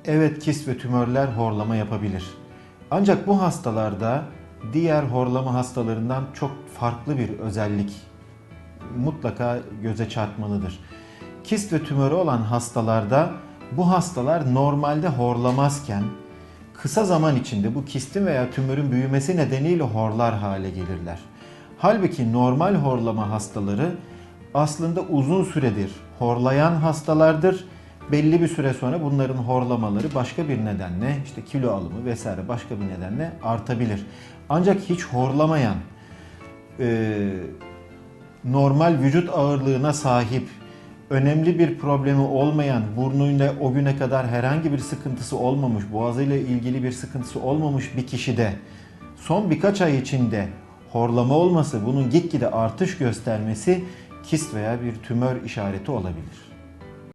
Evet, kist ve tümörler horlama yapabilir. Ancak bu hastalarda diğer horlama hastalarından çok farklı bir özellik mutlaka göze çarpmalıdır. Kist ve tümörü olan hastalarda bu hastalar normalde horlamazken kısa zaman içinde bu kistin veya tümörün büyümesi nedeniyle horlar hale gelirler. Halbuki normal horlama hastaları aslında uzun süredir horlayan hastalardır. Belli bir süre sonra bunların horlamaları başka bir nedenle, işte kilo alımı vesaire başka bir nedenle artabilir. Ancak hiç horlamayan, normal vücut ağırlığına sahip, önemli bir problemi olmayan, burnuyla o güne kadar herhangi bir sıkıntısı olmamış, boğazıyla ilgili bir sıkıntısı olmamış bir kişide son birkaç ay içinde horlama olması, bunun gitgide artış göstermesi kist veya bir tümör işareti olabilir.